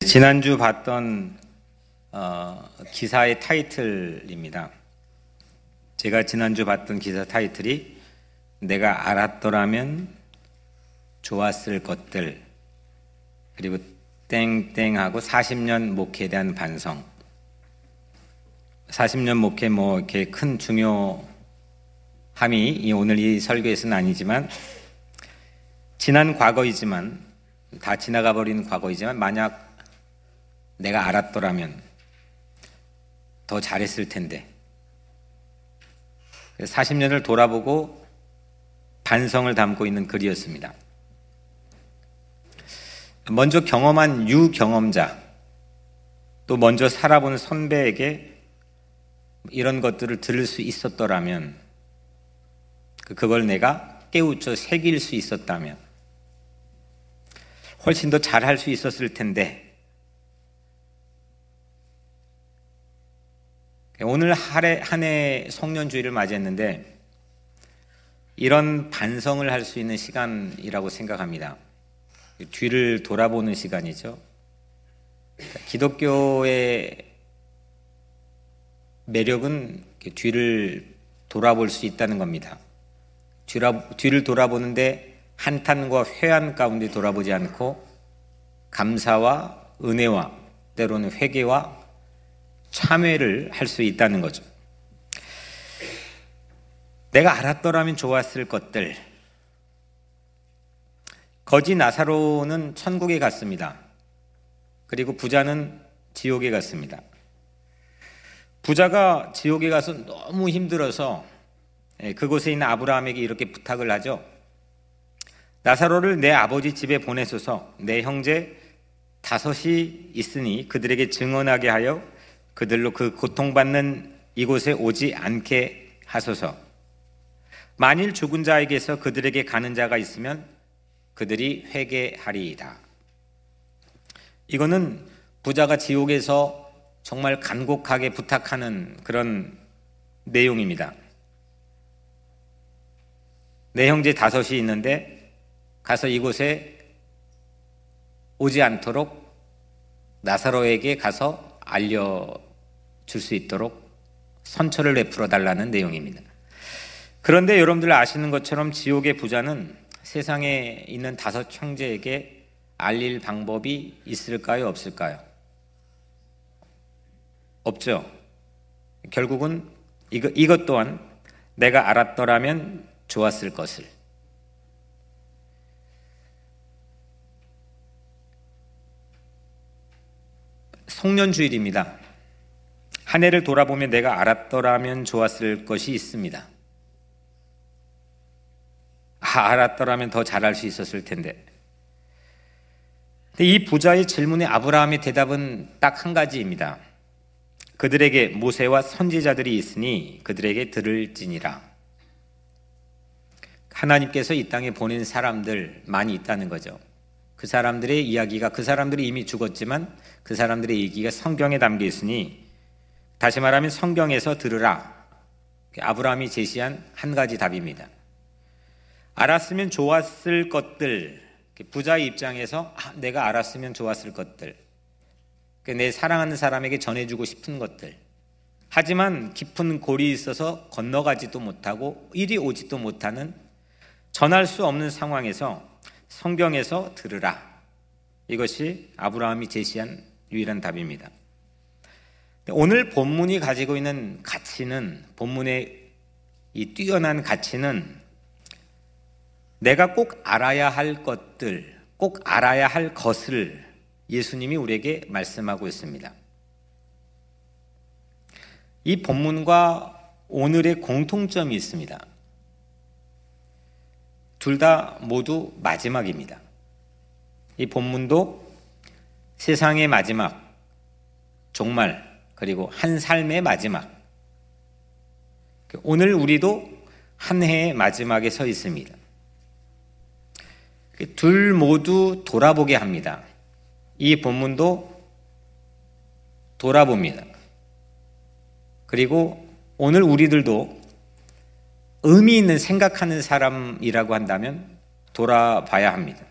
지난주 봤던 기사의 타이틀입니다. 제가 지난주 봤던 기사 타이틀이 내가 알았더라면 좋았을 것들, 그리고 땡땡하고 40년 목회에 대한 반성. 40년 목회 이렇게 큰 중요함이 오늘 이 설교에서는 아니지만, 지난 과거이지만, 다 지나가 버린 과거이지만, 만약 내가 알았더라면 더 잘했을 텐데, 40년을 돌아보고 반성을 담고 있는 글이었습니다. 먼저 경험한 유경험자, 또 먼저 살아본 선배에게 이런 것들을 들을 수 있었더라면, 그걸 내가 깨우쳐 새길 수 있었다면 훨씬 더 잘할 수 있었을 텐데, 오늘 한 해 송년주일을 맞이했는데 이런 반성을 할 수 있는 시간이라고 생각합니다. 뒤를 돌아보는 시간이죠. 기독교의 매력은 뒤를 돌아볼 수 있다는 겁니다. 뒤를 돌아보는데 한탄과 회한 가운데 돌아보지 않고 감사와 은혜와 때로는 회개와 참회를 할 수 있다는 거죠. 내가 알았더라면 좋았을 것들. 거지 나사로는 천국에 갔습니다. 그리고 부자는 지옥에 갔습니다. 부자가 지옥에 가서 너무 힘들어서 그곳에 있는 아브라함에게 이렇게 부탁을 하죠. 나사로를 내 아버지 집에 보내소서. 내 형제 5이 있으니 그들에게 증언하게 하여 그들로 그 고통받는 이곳에 오지 않게 하소서. 만일 죽은 자에게서 그들에게 가는 자가 있으면 그들이 회개하리이다. 이거는 부자가 지옥에서 정말 간곡하게 부탁하는 그런 내용입니다. 내 형제 5이 있는데 가서 이곳에 오지 않도록 나사로에게 가서 알려줄 수 있도록 선처를 베풀어 달라는 내용입니다. 그런데 여러분들 아시는 것처럼 지옥의 부자는 세상에 있는 5 형제에게 알릴 방법이 있을까요? 없을까요? 없죠. 결국은 이것 또한 내가 알았더라면 좋았을 것을. 송년주일입니다. 한 해를 돌아보면 내가 알았더라면 좋았을 것이 있습니다. 알았더라면 더 잘할 수 있었을 텐데. 이 부자의 질문에 아브라함의 대답은 딱 한 가지입니다. 그들에게 모세와 선지자들이 있으니 그들에게 들을지니라. 하나님께서 이 땅에 보낸 사람들 많이 있다는 거죠. 그 사람들의 이야기가, 그 사람들이 이미 죽었지만 그 사람들의 얘기가 성경에 담겨 있으니, 다시 말하면 성경에서 들으라. 아브라함이 제시한 한 가지 답입니다. 알았으면 좋았을 것들, 부자의 입장에서 내가 알았으면 좋았을 것들, 내 사랑하는 사람에게 전해주고 싶은 것들, 하지만 깊은 골이 있어서 건너가지도 못하고 이리 오지도 못하는, 전할 수 없는 상황에서 성경에서 들으라. 이것이 아브라함이 제시한 유일한 답입니다. 오늘 본문이 가지고 있는 가치는, 본문의 이 뛰어난 가치는 내가 꼭 알아야 할 것들, 꼭 알아야 할 것을 예수님이 우리에게 말씀하고 있습니다. 이 본문과 오늘의 공통점이 있습니다. 둘 다 모두 마지막입니다. 이 본문도 세상의 마지막, 종말, 그리고 한 삶의 마지막. 오늘 우리도 한 해의 마지막에 서 있습니다. 둘 모두 돌아보게 합니다. 이 본문도 돌아봅니다. 그리고 오늘 우리들도 의미 있는 생각하는 사람이라고 한다면 돌아봐야 합니다.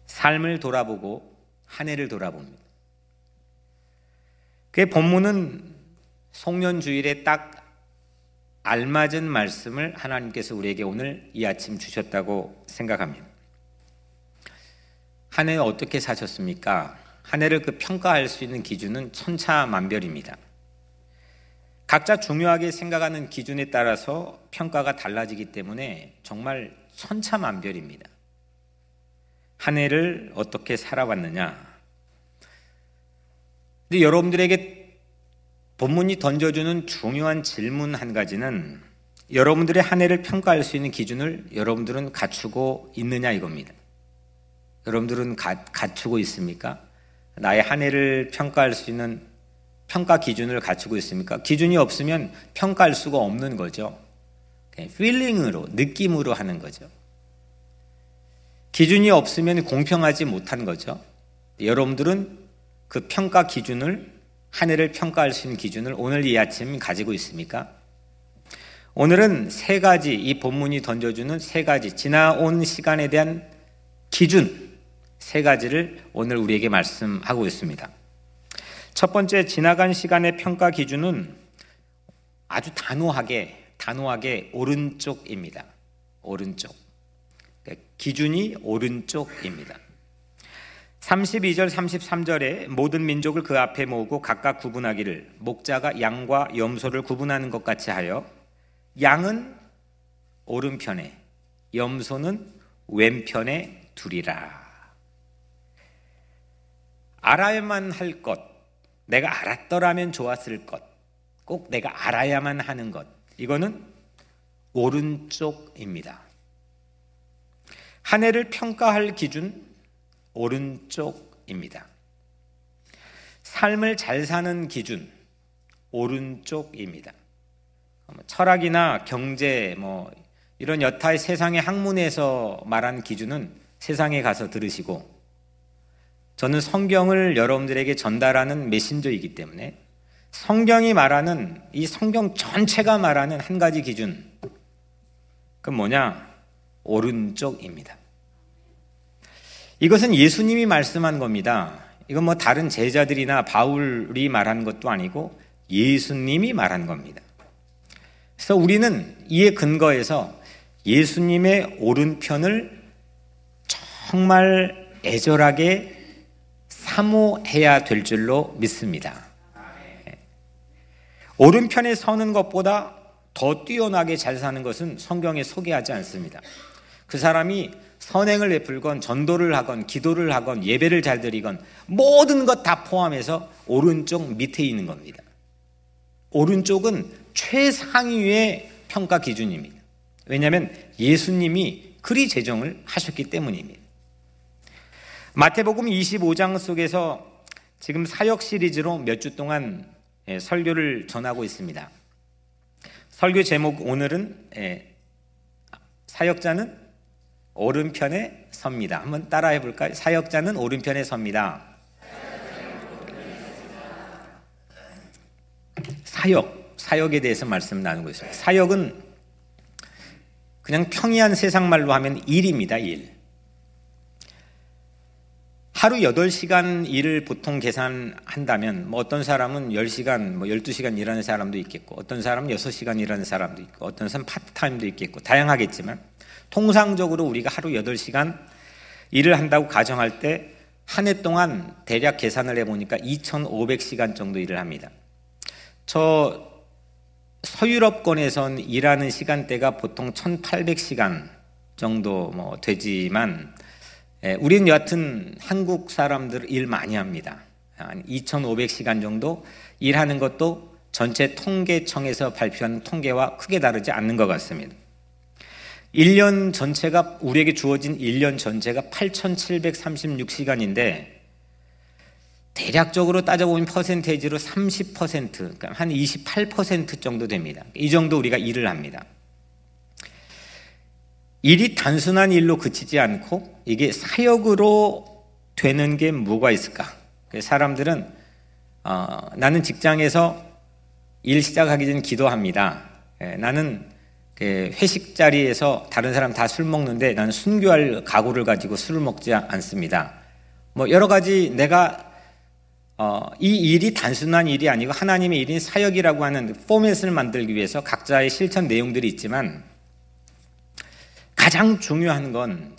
삶을 돌아보고 한 해를 돌아봅니다. 그 본문은 송년주일에 딱 알맞은 말씀을 하나님께서 우리에게 오늘 이 아침 주셨다고 생각합니다. 한 해 어떻게 사셨습니까? 한 해를 평가할 수 있는 기준은 천차만별입니다. 각자 중요하게 생각하는 기준에 따라서 평가가 달라지기 때문에 정말 천차만별입니다. 한 해를 어떻게 살아왔느냐? 근데 여러분들에게 본문이 던져주는 중요한 질문 한 가지는 여러분들의 한 해를 평가할 수 있는 기준을 여러분들은 갖추고 있느냐 이겁니다. 여러분들은 갖추고 있습니까? 나의 한 해를 평가할 수 있는 평가 기준을 갖추고 있습니까? 기준이 없으면 평가할 수가 없는 거죠. 필링으로, 느낌으로 하는 거죠. 기준이 없으면 공평하지 못한 거죠. 여러분들은 그 평가 기준을, 한 해를 평가할 수 있는 기준을 오늘 이 아침 가지고 있습니까? 오늘은 세 가지, 이 본문이 던져주는 세 가지, 지나온 시간에 대한 기준, 세 가지를 오늘 우리에게 말씀하고 있습니다. 첫 번째, 지나간 시간의 평가 기준은 아주 단호하게 오른쪽입니다. 오른쪽. 기준이 오른쪽입니다. 32절 33절에 모든 민족을 그 앞에 모으고 각각 구분하기를 목자가 양과 염소를 구분하는 것 같이 하여 양은 오른편에 염소는 왼편에 두리라. 알아야만 할 것, 내가 알았더라면 좋았을 것, 꼭 내가 알아야만 하는 것, 이거는 오른쪽입니다. 한 해를 평가할 기준, 오른쪽입니다. 삶을 잘 사는 기준, 오른쪽입니다. 철학이나 경제, 이런 여타의 세상의 학문에서 말한 기준은 세상에 가서 들으시고, 저는 성경을 여러분들에게 전달하는 메신저이기 때문에 성경이 말하는, 이 성경 전체가 말하는 한 가지 기준, 그건 뭐냐? 오른쪽입니다. 이것은 예수님이 말씀한 겁니다. 이건 다른 제자들이나 바울이 말한 것도 아니고 예수님이 말한 겁니다. 그래서 우리는 이에 근거해서 예수님의 오른편을 정말 애절하게 사모해야 될 줄로 믿습니다. 오른편에 서는 것보다 더 뛰어나게 잘 사는 것은 성경에 소개하지 않습니다. 그 사람이 선행을 베풀건 전도를 하건 기도를 하건 예배를 잘 드리건 모든 것 다 포함해서 오른쪽 밑에 있는 겁니다. 오른쪽은 최상위의 평가 기준입니다. 왜냐하면 예수님이 그리 제정을 하셨기 때문입니다. 마태복음 25장 속에서 지금 사역 시리즈로 몇 주 동안 설교를 전하고 있습니다. 설교 제목 오늘은 사역자는 오른편에 섭니다. 한번 따라해 볼까요? 사역자는 오른편에 섭니다. 사역에 대해서 말씀 나누고 있습니다. 사역은 그냥 평이한 세상 말로 하면 일입니다. 일. 하루 8시간 일을 보통 계산한다면 어떤 사람은 10시간, 12시간 일하는 사람도 있겠고 어떤 사람은 6시간 일하는 사람도 있고 어떤 사람은 파트타임도 있겠고 다양하겠지만 통상적으로 우리가 하루 8시간 일을 한다고 가정할 때 한 해 동안 대략 계산을 해보니까 2,500시간 정도 일을 합니다. 저 서유럽권에선 일하는 시간대가 보통 1,800시간 정도 되지만 우리는 여하튼 한국 사람들 일 많이 합니다. 한 2,500시간 정도 일하는 것도 전체 통계청에서 발표한 통계와 크게 다르지 않는 것 같습니다. 1년 전체가 우리에게 주어진 1년 전체가 8,736시간인데 대략적으로 따져보면 퍼센테이지로 30%, 그러니까 한 28% 정도 됩니다. 이 정도 우리가 일을 합니다. 일이 단순한 일로 그치지 않고 이게 사역으로 되는 게 뭐가 있을까? 사람들은 나는 직장에서 일 시작하기 전 기도합니다. 나는 회식 자리에서 다른 사람 다 술 먹는데 나는 순교할 각오를 가지고 술을 먹지 않습니다. 뭐 여러 가지 내가 이 일이 단순한 일이 아니고 하나님의 일인 사역이라고 하는 포맷을 만들기 위해서 각자의 실천 내용들이 있지만 가장 중요한 건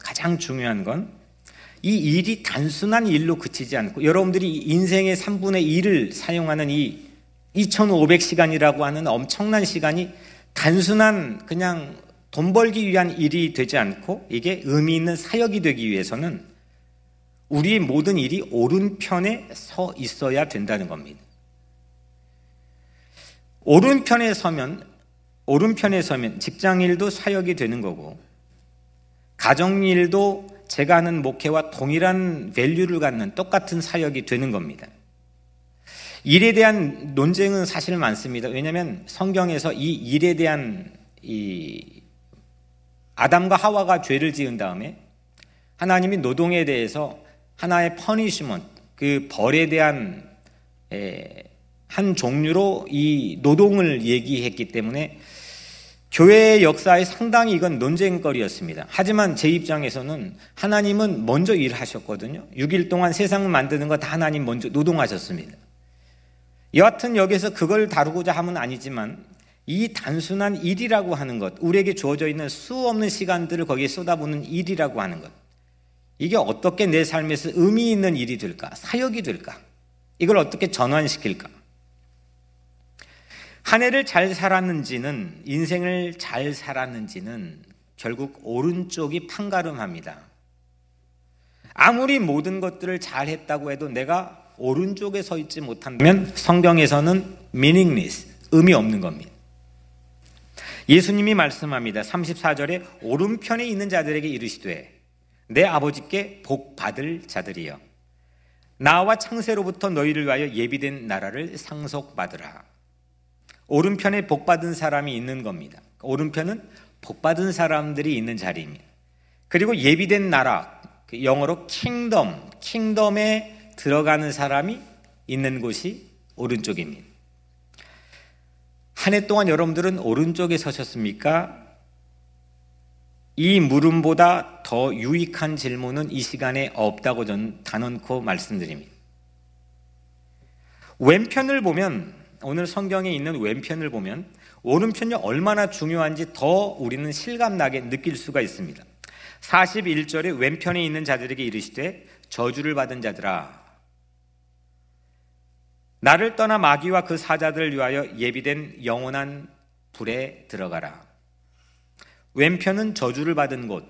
이 일이 단순한 일로 그치지 않고 여러분들이 인생의 3분의 1을 사용하는 이 2500시간이라고 하는 엄청난 시간이 단순한 그냥 돈 벌기 위한 일이 되지 않고 이게 의미 있는 사역이 되기 위해서는 우리의 모든 일이 오른편에 서 있어야 된다는 겁니다. 오른편에 서면 직장일도 사역이 되는 거고 가정일도 제가 하는 목회와 동일한 밸류를 갖는 똑같은 사역이 되는 겁니다. 일에 대한 논쟁은 사실 많습니다. 왜냐하면 성경에서 이 일에 대한 아담과 하와가 죄를 지은 다음에 하나님이 노동에 대해서 하나의 퍼니시먼트, 그 벌에 대한 한 종류로 이 노동을 얘기했기 때문에 교회의 역사에 상당히 이건 논쟁거리였습니다. 하지만 제 입장에서는 하나님은 먼저 일하셨거든요. 6일 동안 세상을 만드는 거 다 하나님 먼저 노동하셨습니다. 여하튼 여기서 그걸 다루고자 함은 아니지만 이 단순한 일이라고 하는 것, 우리에게 주어져 있는 수없는 시간들을 거기에 쏟아부는 일이라고 하는 것, 이게 어떻게 내 삶에서 의미 있는 일이 될까? 사역이 될까? 이걸 어떻게 전환시킬까? 한 해를 잘 살았는지는, 인생을 잘 살았는지는 결국 오른쪽이 판가름합니다. 아무리 모든 것들을 잘 했다고 해도 내가 오른쪽에 서 있지 못한다면 성경에서는 meaningless, 의미 없는 겁니다. 예수님이 말씀합니다. 34절에 오른편에 있는 자들에게 이르시되 내 아버지께 복 받을 자들이여 나와 창세로부터 너희를 위하여 예비된 나라를 상속받으라. 오른편에 복 받은 사람이 있는 겁니다. 오른편은 복 받은 사람들이 있는 자리입니다. 그리고 예비된 나라, 영어로 킹덤에 들어가는 사람이 있는 곳이 오른쪽입니다. 한 해 동안 여러분들은 오른쪽에 서셨습니까? 이 물음보다 더 유익한 질문은 이 시간에 없다고 저는 단언코 말씀드립니다. 왼편을 보면, 오늘 성경에 있는 왼편을 보면 오른편이 얼마나 중요한지 더 우리는 실감나게 느낄 수가 있습니다. 41절에 왼편에 있는 자들에게 이르시되 저주를 받은 자들아 나를 떠나 마귀와 그 사자들을 위하여 예비된 영원한 불에 들어가라. 왼편은 저주를 받은 곳,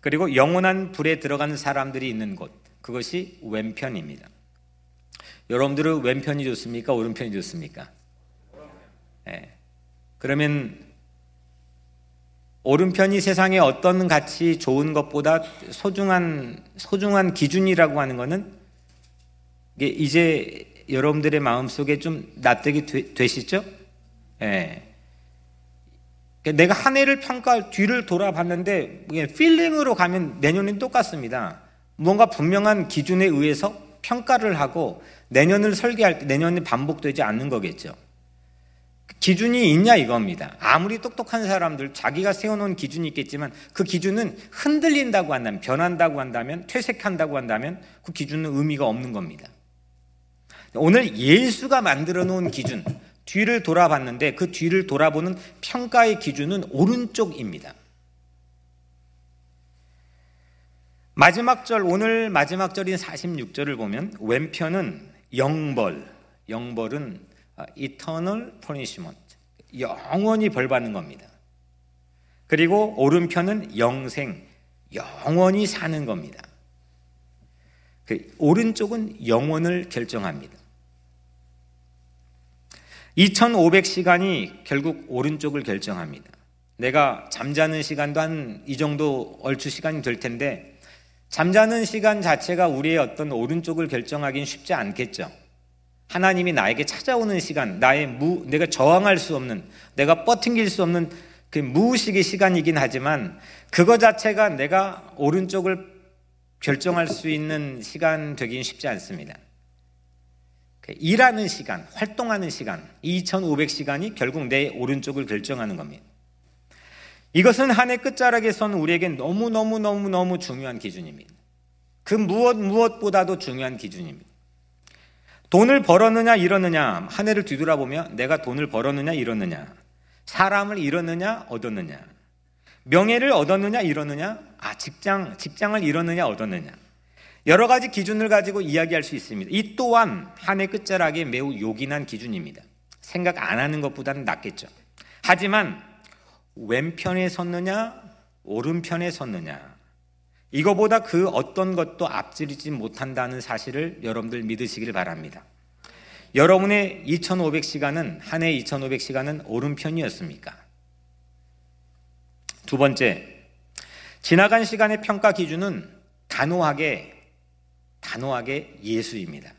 그리고 영원한 불에 들어가는 사람들이 있는 곳, 그것이 왼편입니다. 여러분들은 왼편이 좋습니까? 오른편이 좋습니까? 네. 그러면 오른편이 세상에 어떤 가치 좋은 것보다 소중한 기준이라고 하는 것은 이제 여러분들의 마음속에 좀 납득이 되시죠? 네. 내가 한 해를 평가할 뒤를 돌아봤는데 필링으로 가면 내년은 똑같습니다. 뭔가 분명한 기준에 의해서 평가를 하고 내년을 설계할 때 내년이 반복되지 않는 거겠죠. 기준이 있냐 이겁니다. 아무리 똑똑한 사람들 자기가 세워놓은 기준이 있겠지만 그 기준은 흔들린다고 한다면, 변한다고 한다면, 퇴색한다고 한다면 그 기준은 의미가 없는 겁니다. 오늘 예수가 만들어 놓은 기준, 뒤를 돌아봤는데 그 뒤를 돌아보는 평가의 기준은 오른쪽입니다. 마지막 절, 오늘 마지막 절인 46절을 보면 왼편은 영벌은 eternal punishment, 영원히 벌받는 겁니다. 그리고 오른편은 영생, 영원히 사는 겁니다. 오른쪽은 영원을 결정합니다. 2500시간이 결국 오른쪽을 결정합니다. 내가 잠자는 시간도 한 이 정도 얼추 시간이 될 텐데 잠자는 시간 자체가 우리의 어떤 오른쪽을 결정하기는 쉽지 않겠죠. 하나님이 나에게 찾아오는 시간, 내가 저항할 수 없는, 내가 버팅길 수 없는 그 무의식의 시간이긴 하지만 그거 자체가 내가 오른쪽을 결정할 수 있는 시간 되긴 쉽지 않습니다. 일하는 시간, 활동하는 시간, 2500시간이 결국 내 오른쪽을 결정하는 겁니다. 이것은 한 해 끝자락에 선 우리에게 너무 중요한 기준입니다. 그 무엇보다도 중요한 기준입니다. 돈을 벌었느냐 잃었느냐, 한 해를 뒤돌아보며 내가 돈을 벌었느냐 잃었느냐, 사람을 잃었느냐 얻었느냐, 명예를 얻었느냐 잃었느냐, 직장을 잃었느냐 얻었느냐, 여러 가지 기준을 가지고 이야기할 수 있습니다. 이 또한 한 해 끝자락에 매우 요긴한 기준입니다. 생각 안 하는 것보다는 낫겠죠. 하지만 왼편에 섰느냐 오른편에 섰느냐, 이거보다 그 어떤 것도 앞지르지 못한다는 사실을 여러분들 믿으시길 바랍니다. 여러분의 2500시간은, 한 해 2500시간은 오른편이었습니까? 두 번째, 지나간 시간의 평가 기준은 단호하게 예수입니다.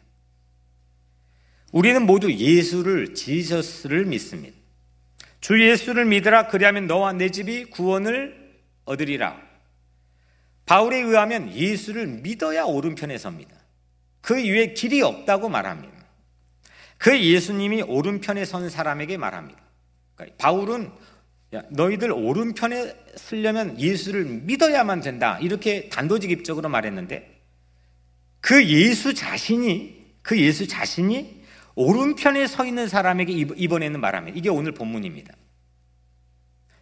우리는 모두 예수를, 지저스를 믿습니다. 주 예수를 믿으라, 그리하면 너와 내 집이 구원을 얻으리라. 바울에 의하면 예수를 믿어야 오른편에 섭니다. 그 이외에 길이 없다고 말합니다. 그 예수님이 오른편에 선 사람에게 말합니다. 그러니까 바울은 너희들 오른편에 서려면 예수를 믿어야만 된다, 이렇게 단도직입적으로 말했는데, 그 예수 자신이 오른편에 서 있는 사람에게 이번에는 말합니다. 이게 오늘 본문입니다.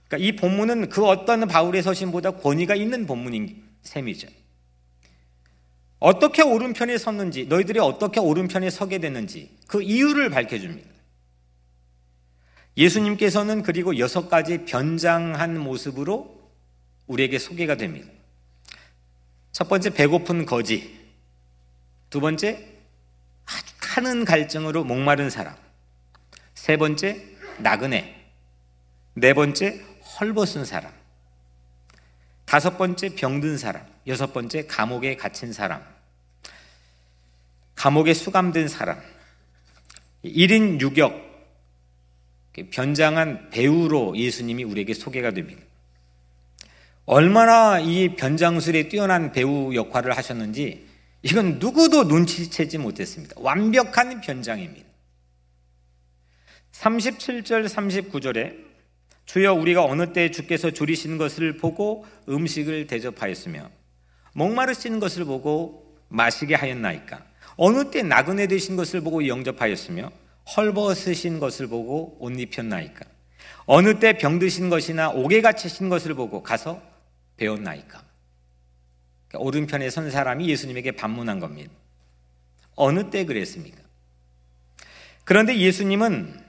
그러니까 이 본문은 그 어떤 바울의 서신보다 권위가 있는 본문인 셈이죠. 어떻게 오른편에 섰는지, 너희들이 어떻게 오른편에 서게 됐는지 그 이유를 밝혀줍니다. 예수님께서는 그리고 6가지 변장한 모습으로 우리에게 소개가 됩니다. 첫 번째, 배고픈 거지. 두 번째, 아주 타는 갈증으로 목마른 사람. 세 번째, 나그네. 네 번째, 헐벗은 사람. 다섯 번째, 병든 사람. 여섯 번째, 감옥에 갇힌 사람. 감옥에 수감된 사람. 1인 6역 변장한 배우로 예수님이 우리에게 소개가 됩니다. 얼마나 이 변장술에 뛰어난 배우 역할을 하셨는지 이건 누구도 눈치채지 못했습니다. 완벽한 변장입니다. 37절 39절에 주여 우리가 어느 때 주께서 줄이신 것을 보고 음식을 대접하였으며 목마르신 것을 보고 마시게 하였나이까? 어느 때 나그네 되신 것을 보고 영접하였으며 헐벗으신 것을 보고 옷 입혔나이까? 어느 때 병드신 것이나 옥에 갇히신 것을 보고 가서 배웠나이까? 그러니까 오른편에 선 사람이 예수님에게 반문한 겁니다. 어느 때 그랬습니까? 그런데 예수님은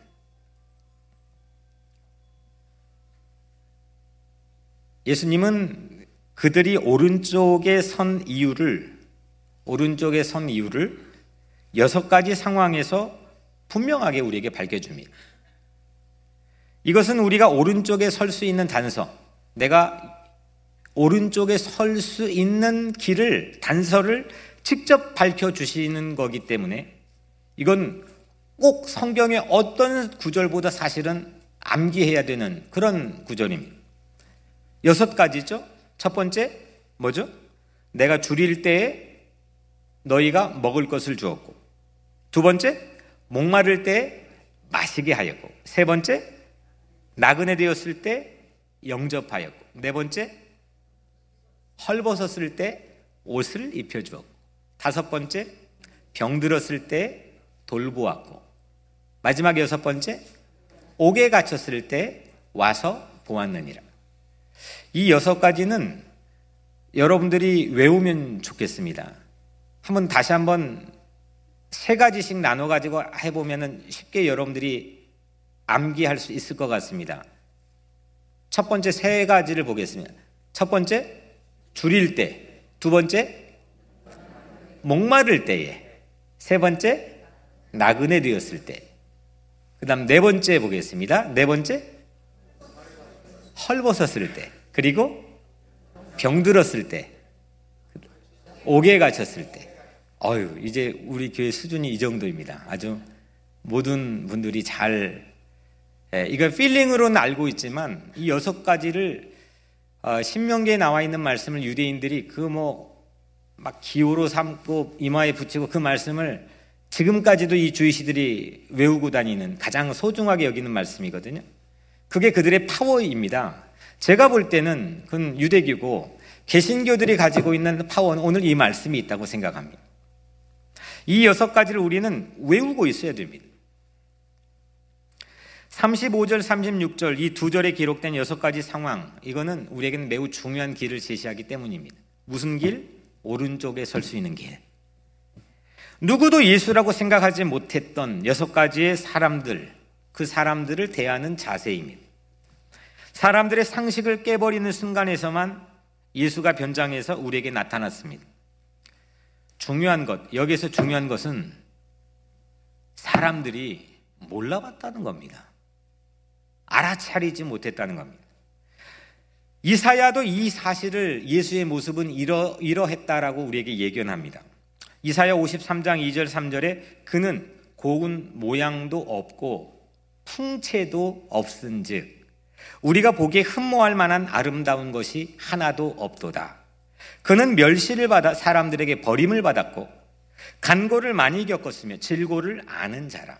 그들이 오른쪽에 선 이유를 6가지 상황에서 분명하게 우리에게 밝혀줍니다. 이것은 우리가 오른쪽에 설 수 있는 단서, 내가 오른쪽에 설 수 있는 단서를 직접 밝혀주시는 거기 때문에 이건 꼭 성경의 어떤 구절보다 사실은 암기해야 되는 그런 구절입니다. 6가지죠. 첫 번째 뭐죠? 내가 줄일 때에 너희가 먹을 것을 주었고, 두 번째 목마를 때에 마시게 하였고, 세 번째 나그네 되었을 때 영접하였고, 네 번째 헐벗었을 때 옷을 입혀주었고, 다섯 번째 병들었을 때 돌보았고, 마지막 6번째 옥에 갇혔을 때 와서 보았느니라. 이 6가지는 여러분들이 외우면 좋겠습니다. 다시 한번 3가지씩 나눠가지고 해보면 쉽게 여러분들이 암기할 수 있을 것 같습니다. 첫 번째 3가지를 보겠습니다. 첫 번째, 줄일 때. 두 번째, 목마를 때에. 세 번째, 나그네 되었을 때. 그 다음 4번째 보겠습니다. 4번째, 헐벗었을 때. 그리고 병들었을 때. 옥에 갇혔을 때. 이제 우리 교회 수준이 이 정도입니다. 아주 모든 분들이 이거 필링으로는 알고 있지만 이 6가지를 신명기에 나와 있는 말씀을 유대인들이 막 기호로 삼고 이마에 붙이고 그 말씀을 지금까지도 이 주이시들이 외우고 다니는 가장 소중하게 여기는 말씀이거든요. 그게 그들의 파워입니다. 제가 볼 때는 그건 유대교고 개신교들이 가지고 있는 파워는 오늘 이 말씀이 있다고 생각합니다. 이 6가지를 우리는 외우고 있어야 됩니다. 35절, 36절 이 2절에 기록된 6가지 상황, 이거는 우리에게는 매우 중요한 길을 제시하기 때문입니다. 무슨 길? 오른쪽에 설 수 있는 길. 누구도 예수라고 생각하지 못했던 6가지의 사람들, 그 사람들을 대하는 자세입니다. 사람들의 상식을 깨버리는 순간에서만 예수가 변장해서 우리에게 나타났습니다. 중요한 것, 여기서 중요한 것은 사람들이 몰라봤다는 겁니다. 알아차리지 못했다는 겁니다. 이사야도 이 사실을 예수의 모습은 이러했다라고 우리에게 예견합니다. 이사야 53장 2절 3절에 그는 고운 모양도 없고 풍채도 없은즉 우리가 보기에 흠모할 만한 아름다운 것이 하나도 없도다. 그는 멸시를 받아 사람들에게 버림을 받았고 간고를 많이 겪었으며 질고를 아는 자라.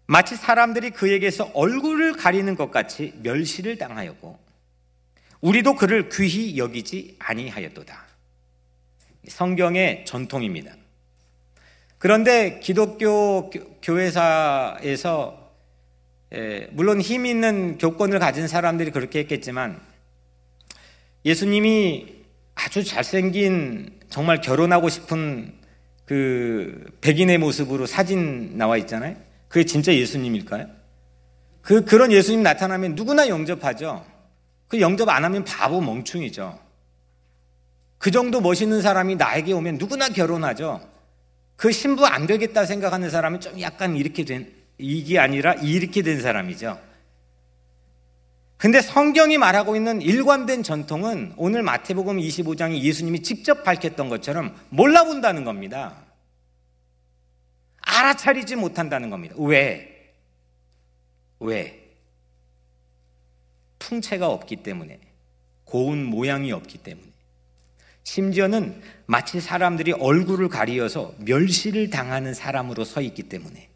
마치 사람들이 그에게서 얼굴을 가리는 것 같이 멸시를 당하였고 우리도 그를 귀히 여기지 아니하였도다. 성경의 전통입니다. 그런데 기독교 교회사에서 물론 힘 있는 교권을 가진 사람들이 그렇게 했겠지만 예수님이 아주 잘생긴 정말 결혼하고 싶은 그 백인의 모습으로 사진 나와 있잖아요. 그게 진짜 예수님일까요? 그런 예수님 나타나면 누구나 영접하죠. 그 영접 안 하면 바보 멍충이죠. 그 정도 멋있는 사람이 나에게 오면 누구나 결혼하죠. 그 신부 안 되겠다 생각하는 사람은 좀 약간 이게 아니라 이렇게 된 사람이죠. 근데 성경이 말하고 있는 일관된 전통은 오늘 마태복음 25장에 예수님이 직접 밝혔던 것처럼 몰라본다는 겁니다. 알아차리지 못한다는 겁니다. 왜? 풍채가 없기 때문에, 고운 모양이 없기 때문에, 심지어는 마치 사람들이 얼굴을 가리어서 멸시를 당하는 사람으로 서 있기 때문에.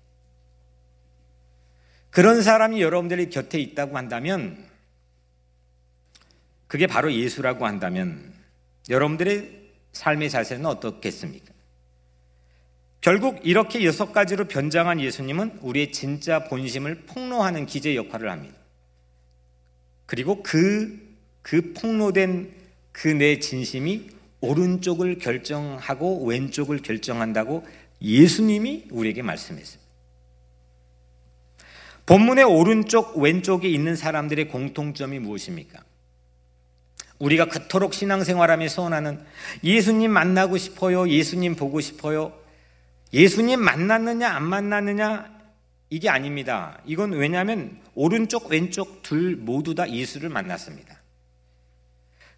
그런 사람이 여러분들의 곁에 있다고 한다면, 그게 바로 예수라고 한다면 여러분들의 삶의 자세는 어떻겠습니까? 결국 이렇게 6가지로 변장한 예수님은 우리의 진짜 본심을 폭로하는 기제 역할을 합니다. 그리고 그 폭로된 그 내 진심이 오른쪽을 결정하고 왼쪽을 결정한다고 예수님이 우리에게 말씀했어요. 본문의 오른쪽 왼쪽에 있는 사람들의 공통점이 무엇입니까? 우리가 그토록 신앙생활하며 소원하는 예수님 만나고 싶어요, 예수님 보고 싶어요, 예수님 만났느냐 안 만났느냐, 이게 아닙니다. 이건 왜냐하면 오른쪽 왼쪽 둘 모두 다 예수를 만났습니다.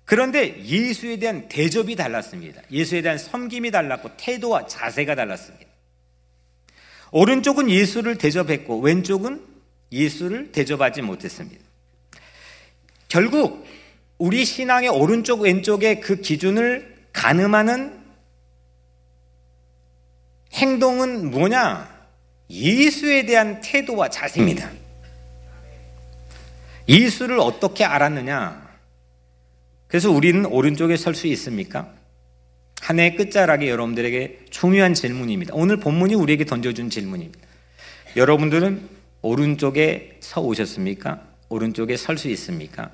그런데 예수에 대한 대접이 달랐습니다. 예수에 대한 섬김이 달랐고 태도와 자세가 달랐습니다. 오른쪽은 예수를 대접했고 왼쪽은 예수를 대접하지 못했습니다. 결국 우리 신앙의 오른쪽 왼쪽의 그 기준을 가늠하는 행동은 뭐냐? 예수에 대한 태도와 자세입니다. 예수를 어떻게 알았느냐? 그래서 우리는 오른쪽에 설 수 있습니까? 한 해의 끝자락에 여러분들에게 중요한 질문입니다. 오늘 본문이 우리에게 던져준 질문입니다. 여러분들은 오른쪽에 서 오셨습니까? 오른쪽에 설 수 있습니까?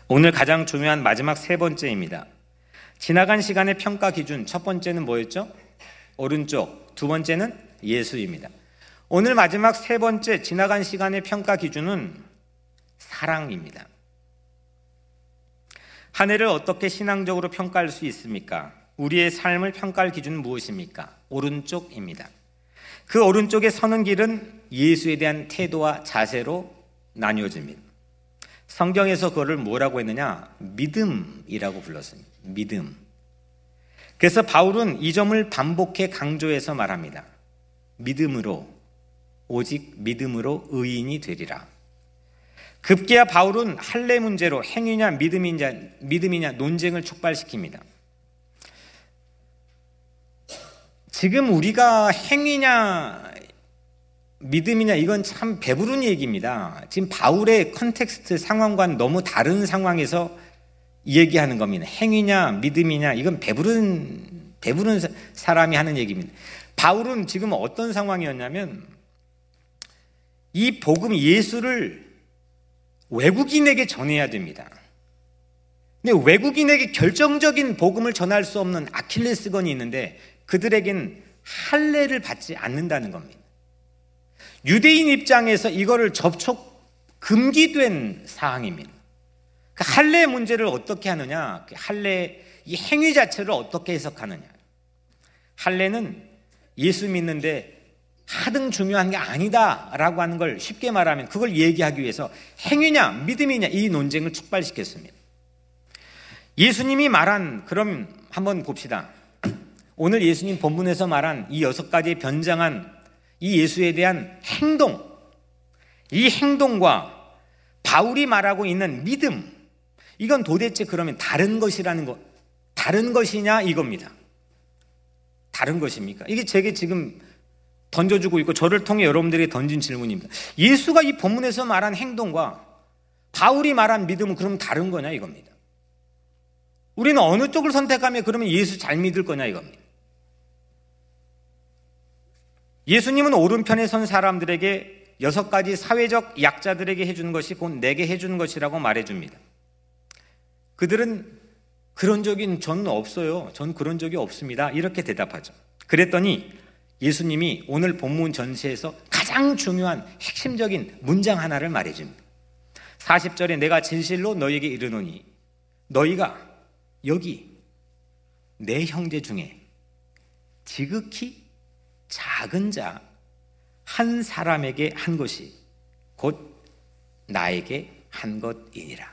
오늘 가장 중요한 마지막 3번째입니다. 지나간 시간의 평가 기준, 첫 번째는 뭐였죠? 오른쪽, 두 번째는 예수입니다. 오늘 마지막 3번째 지나간 시간의 평가 기준은 사랑입니다. 한 해를 어떻게 신앙적으로 평가할 수 있습니까? 우리의 삶을 평가할 기준은 무엇입니까? 오른쪽입니다. 그 오른쪽에 서는 길은 예수에 대한 태도와 자세로 나뉘어집니다. 성경에서 그거를 뭐라고 했느냐? 믿음이라고 불렀습니다. 믿음. 그래서 바울은 이 점을 반복해 강조해서 말합니다. 믿음으로, 오직 믿음으로 의인이 되리라. 급기야 바울은 할례 문제로 행위냐 믿음이냐 논쟁을 촉발시킵니다. 지금 우리가 행위냐 믿음이냐 이건 참 배부른 얘기입니다. 지금 바울의 컨텍스트 상황과는 너무 다른 상황에서 얘기하는 겁니다. 행위냐 믿음이냐, 이건 배부른 사람이 하는 얘기입니다. 바울은 지금 어떤 상황이었냐면 이 복음 예수를 외국인에게 전해야 됩니다. 근데 외국인에게 결정적인 복음을 전할 수 없는 아킬레스건이 있는데 그들에겐 할례를 받지 않는다는 겁니다. 유대인 입장에서 이거를 접촉 금기된 사항입니다. 그 할례 문제를 어떻게 하느냐, 할례 이 행위 자체를 어떻게 해석하느냐. 할례는 예수 믿는데 하등 중요한 게 아니다라고 하는 걸 쉽게 말하면 그걸 얘기하기 위해서 행위냐 믿음이냐 이 논쟁을 촉발시켰습니다. 예수님이 말한, 그럼 한번 봅시다. 오늘 예수님 본문에서 말한 이 6가지 변장한 이 예수에 대한 행동, 이 행동과 바울이 말하고 있는 믿음, 이건 도대체 그러면 다른 것이라는 것, 다른 것이냐 이겁니다. 다른 것입니까? 이게 제게 지금 던져주고 있고 저를 통해 여러분들에게 던진 질문입니다. 예수가 이 본문에서 말한 행동과 바울이 말한 믿음은 그럼 다른 거냐 이겁니다. 우리는 어느 쪽을 선택하면 그러면 예수 잘 믿을 거냐 이겁니다. 예수님은 오른편에 선 사람들에게 6가지 사회적 약자들에게 해주는 것이 곧 내게 해주는 것이라고 말해줍니다. 그들은 그런 적이 저는 없어요. 전 그런 적이 없습니다. 이렇게 대답하죠. 그랬더니 예수님이 오늘 본문 전체에서 가장 중요한 핵심적인 문장 하나를 말해줍니다. 40절에 내가 진실로 너희에게 이르노니 너희가 여기 내 형제 중에 지극히 작은 자 한 사람에게 한 것이 곧 나에게 한 것이니라.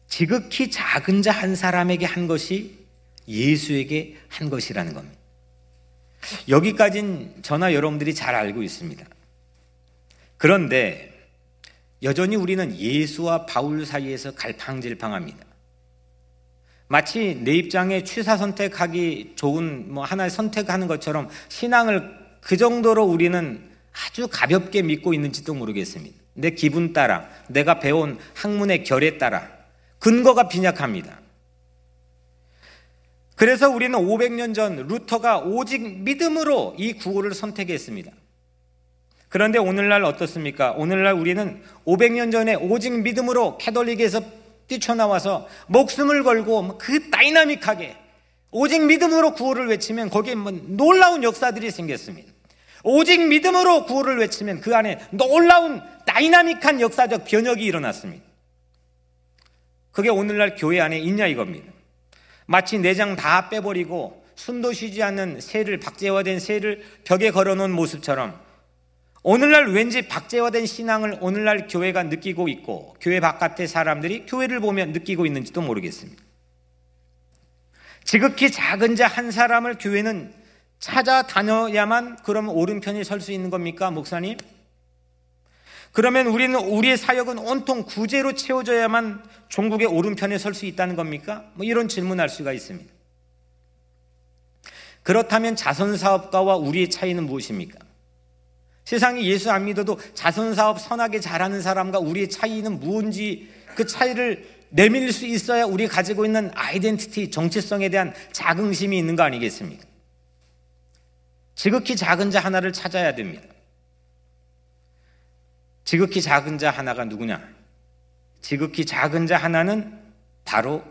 지극히 작은 자 한 사람에게 한 것이 예수에게 한 것이라는 겁니다. 여기까지는 저나 여러분들이 잘 알고 있습니다. 그런데 여전히 우리는 예수와 바울 사이에서 갈팡질팡합니다. 마치 내 입장에 취사 선택하기 좋은 하나의 선택하는 것처럼 신앙을 그 정도로 우리는 아주 가볍게 믿고 있는지도 모르겠습니다. 내 기분 따라, 내가 배운 학문의 결에 따라 근거가 빈약합니다. 그래서 우리는 500년 전 루터가 오직 믿음으로 이 구호를 선택했습니다. 그런데 오늘날 어떻습니까? 오늘날 우리는 500년 전에 오직 믿음으로 캐톨릭에서 뛰쳐나와서 목숨을 걸고 그 다이나믹하게 오직 믿음으로 구호를 외치면 거기에 놀라운 역사들이 생겼습니다. 오직 믿음으로 구호를 외치면 그 안에 놀라운 다이나믹한 역사적 변혁이 일어났습니다. 그게 오늘날 교회 안에 있냐 이겁니다. 마치 내장 다 빼버리고 숨도 쉬지 않는 새를, 박제화된 새를 벽에 걸어놓은 모습처럼 오늘날 왠지 박제화된 신앙을 오늘날 교회가 느끼고 있고 교회 바깥의 사람들이 교회를 보면 느끼고 있는지도 모르겠습니다. 지극히 작은 자 한 사람을 교회는 찾아다녀야만 그러면 오른편에 설 수 있는 겁니까, 목사님? 그러면 우리는 우리의 사역은 온통 구제로 채워져야만 종국의 오른편에 설 수 있다는 겁니까? 이런 질문할 수가 있습니다. 그렇다면 자선사업가와 우리의 차이는 무엇입니까? 세상이 예수 안 믿어도 자선사업 선하게 잘하는 사람과 우리의 차이는 무엇인지 그 차이를 내밀 수 있어야 우리가 가지고 있는 아이덴티티, 정체성에 대한 자긍심이 있는 거 아니겠습니까? 지극히 작은 자 하나를 찾아야 됩니다. 지극히 작은 자 하나가 누구냐? 지극히 작은 자 하나는 바로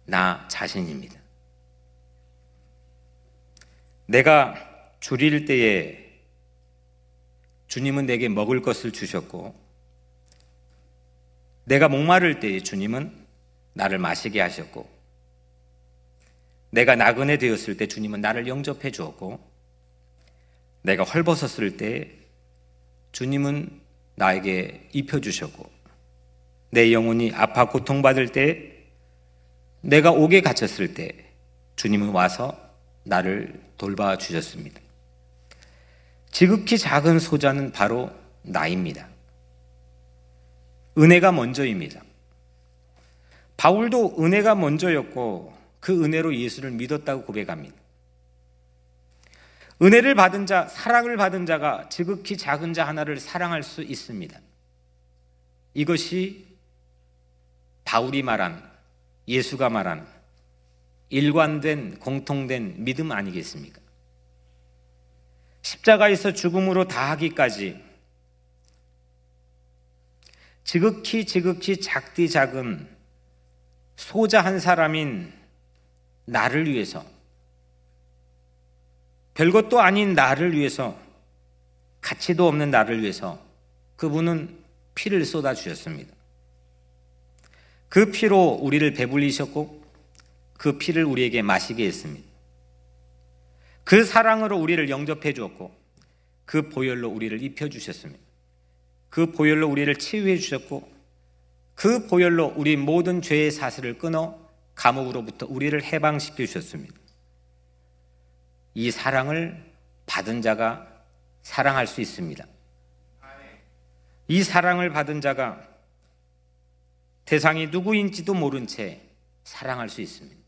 나 자신입니다. 내가 줄일 때에 주님은 내게 먹을 것을 주셨고 내가 목마를 때에 주님은 나를 마시게 하셨고 내가 나그네 되었을 때 주님은 나를 영접해 주었고 내가 헐벗었을 때 주님은 나에게 입혀주셨고 내 영혼이 아파 고통받을 때 내가 옥에 갇혔을 때 주님은 와서 나를 돌봐주셨습니다. 지극히 작은 소자는 바로 나입니다. 은혜가 먼저입니다. 바울도 은혜가 먼저였고 그 은혜로 예수를 믿었다고 고백합니다. 은혜를 받은 자, 사랑을 받은 자가 지극히 작은 자 하나를 사랑할 수 있습니다. 이것이 바울이 말한, 예수가 말한 일관된 공통된 믿음 아니겠습니까? 십자가에서 죽음으로 다하기까지 지극히 작디 작은 소자 한 사람인 나를 위해서, 별것도 아닌 나를 위해서, 가치도 없는 나를 위해서 그분은 피를 쏟아주셨습니다. 그 피로 우리를 배불리셨고 그 피를 우리에게 마시게 했습니다. 그 사랑으로 우리를 영접해 주었고 그 보혈로 우리를 입혀주셨습니다. 그 보혈로 우리를 치유해 주셨고 그 보혈로 우리 모든 죄의 사슬을 끊어 감옥으로부터 우리를 해방시켜 주셨습니다. 이 사랑을 받은 자가 사랑할 수 있습니다. 이 사랑을 받은 자가 대상이 누구인지도 모른 채 사랑할 수 있습니다.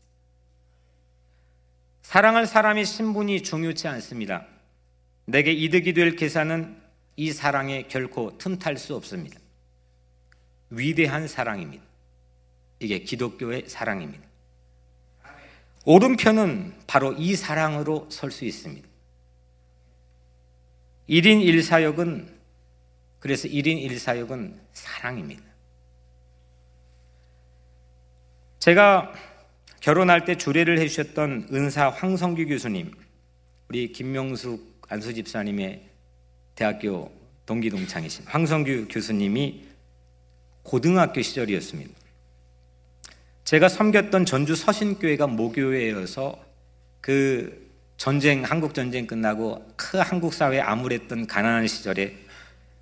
사랑할 사람의 신분이 중요치 않습니다. 내게 이득이 될 계산은 이 사랑에 결코 틈탈 수 없습니다. 위대한 사랑입니다. 이게 기독교의 사랑입니다. 오른편은 바로 이 사랑으로 설 수 있습니다. 1인 1사역은, 그래서 1인 1사역은 사랑입니다. 제가 결혼할 때 주례를 해주셨던 은사 황성규 교수님, 우리 김명숙 안수 집사님의 대학교 동기 동창이신 황성규 교수님이 고등학교 시절이었습니다. 제가 섬겼던 전주 서신교회가 모교회여서 그 전쟁, 한국 전쟁 끝나고 그 한국 사회에 암울했던 가난한 시절에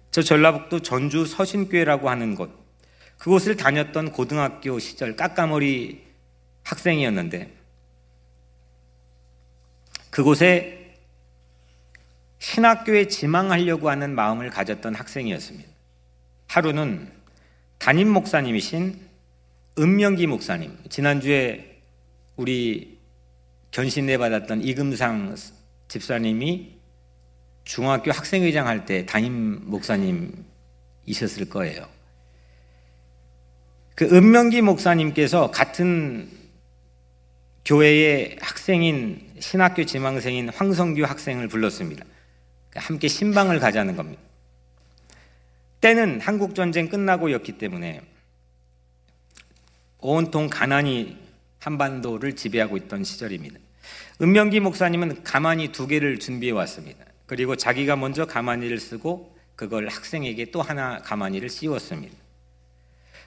저 전라북도 전주 서신교회라고 하는 곳, 그곳을 다녔던 고등학교 시절 까까머리 학생이었는데 그곳에 신학교에 지망하려고 하는 마음을 가졌던 학생이었습니다. 하루는 담임 목사님이신 은명기 목사님, 지난주에 우리 견신내 받았던 이금상 집사님이 중학교 학생회장 할 때 담임 목사님이셨을 거예요. 그 은명기 목사님께서 같은 교회의 학생인 신학교 지망생인 황성규 학생을 불렀습니다. 함께 신방을 가자는 겁니다. 때는 한국전쟁 끝나고였기 때문에 온통 가난이 한반도를 지배하고 있던 시절입니다. 은명기 목사님은 가마니 2개를 준비해 왔습니다. 그리고 자기가 먼저 가마니를 쓰고 그걸 학생에게 또 하나 가마니를 씌웠습니다.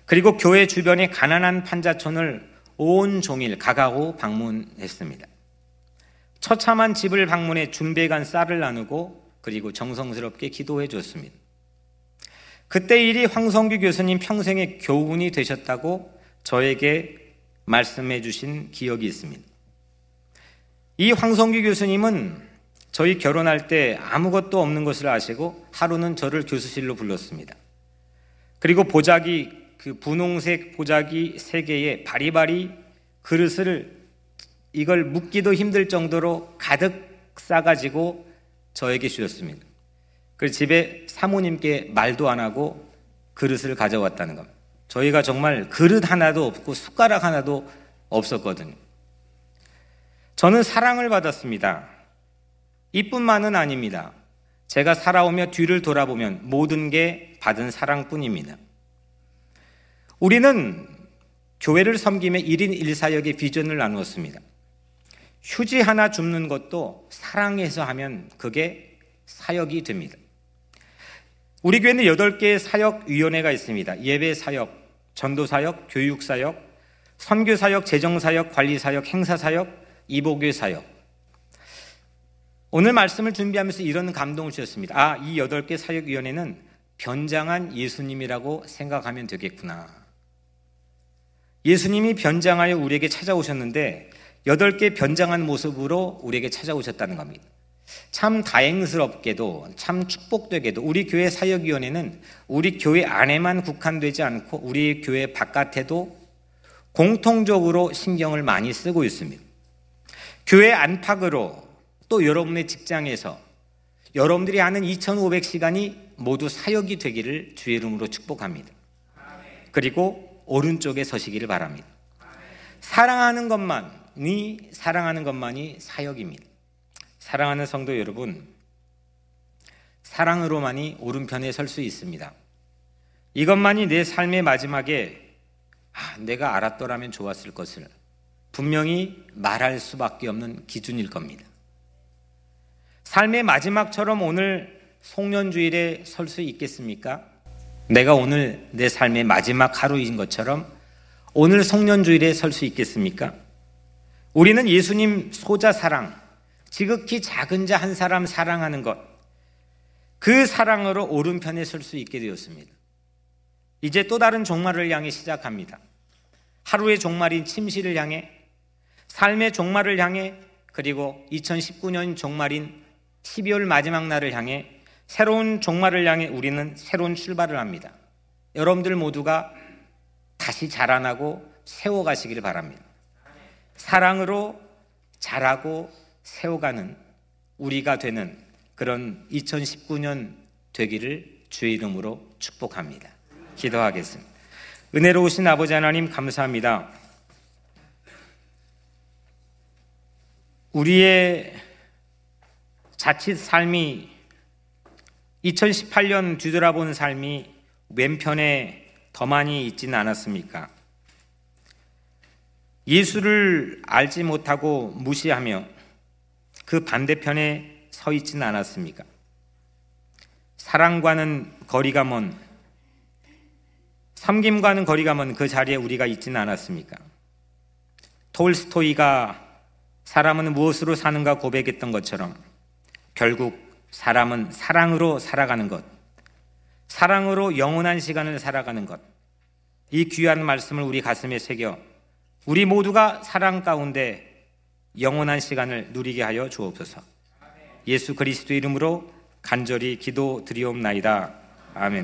그리고 교회 주변의 가난한 판자촌을 온종일 가가고 방문했습니다. 처참한 집을 방문해 준비해 간 쌀을 나누고 그리고 정성스럽게 기도해 줬습니다. 그때 일이 황성규 교수님 평생의 교훈이 되셨다고 저에게 말씀해 주신 기억이 있습니다. 이 황성규 교수님은 저희 결혼할 때 아무것도 없는 것을 아시고 하루는 저를 교수실로 불렀습니다. 그리고 보자기, 그 분홍색 보자기 3개에 바리바리 그릇을 이걸 묶기도 힘들 정도로 가득 싸가지고 저에게 주셨습니다. 그래서 집에 사모님께 말도 안 하고 그릇을 가져왔다는 겁니다. 저희가 정말 그릇 하나도 없고 숟가락 하나도 없었거든요. 저는 사랑을 받았습니다. 이뿐만은 아닙니다. 제가 살아오며 뒤를 돌아보면 모든 게 받은 사랑뿐입니다. 우리는 교회를 섬김에 1인 1사역의 비전을 나누었습니다. 휴지 하나 줍는 것도 사랑해서 하면 그게 사역이 됩니다. 우리 교회는 8개의 사역위원회가 있습니다. 예배사역, 전도사역, 교육사역, 선교사역, 재정사역, 관리사역, 행사사역, 이복교사역. 오늘 말씀을 준비하면서 이런 감동을 주셨습니다. 이 8개 사역위원회는 변장한 예수님이라고 생각하면 되겠구나. 예수님이 변장하여 우리에게 찾아오셨는데 8개 변장한 모습으로 우리에게 찾아오셨다는 겁니다. 참 다행스럽게도 참 축복되게도 우리 교회 사역위원회는 우리 교회 안에만 국한되지 않고 우리 교회 바깥에도 공통적으로 신경을 많이 쓰고 있습니다. 교회 안팎으로 또 여러분의 직장에서 여러분들이 하는 2500시간이 모두 사역이 되기를 주의 이름으로 축복합니다. 그리고 오른쪽에 서시기를 바랍니다. 사랑하는 것만이 사역입니다. 사랑하는 성도 여러분, 사랑으로만이 오른편에 설 수 있습니다. 이것만이 내 삶의 마지막에 내가 알았더라면 좋았을 것을 분명히 말할 수밖에 없는 기준일 겁니다. 삶의 마지막처럼 오늘 송년주일에 설 수 있겠습니까? 내가 오늘 내 삶의 마지막 하루인 것처럼 오늘 송년주일에 설 수 있겠습니까? 우리는 예수님 소자 사랑, 지극히 작은 자 한 사람 사랑하는 것, 그 사랑으로 오른편에 설 수 있게 되었습니다. 이제 또 다른 종말을 향해 시작합니다. 하루의 종말인 침실을 향해, 삶의 종말을 향해, 그리고 2019년 종말인 12월 마지막 날을 향해, 새로운 종말을 향해 우리는 새로운 출발을 합니다. 여러분들 모두가 다시 자라나고 세워가시기를 바랍니다. 사랑으로 자라고 세워가는 우리가 되는 그런 2019년 되기를 주의 이름으로 축복합니다. 기도하겠습니다. 은혜로우신 아버지 하나님, 감사합니다. 우리의 자칫 삶이 2018년 뒤돌아본 삶이 왼편에 더 많이 있지는 않았습니까? 예수를 알지 못하고 무시하며 그 반대편에 서 있지는 않았습니까? 사랑과는 거리가 먼, 섬김과는 거리가 먼 그 자리에 우리가 있지는 않았습니까? 톨스토이가 사람은 무엇으로 사는가 고백했던 것처럼 결국 사람은 사랑으로 살아가는 것, 사랑으로 영원한 시간을 살아가는 것, 이 귀한 말씀을 우리 가슴에 새겨 우리 모두가 사랑 가운데 영원한 시간을 누리게 하여 주옵소서. 예수 그리스도 이름으로 간절히 기도드리옵나이다. 아멘.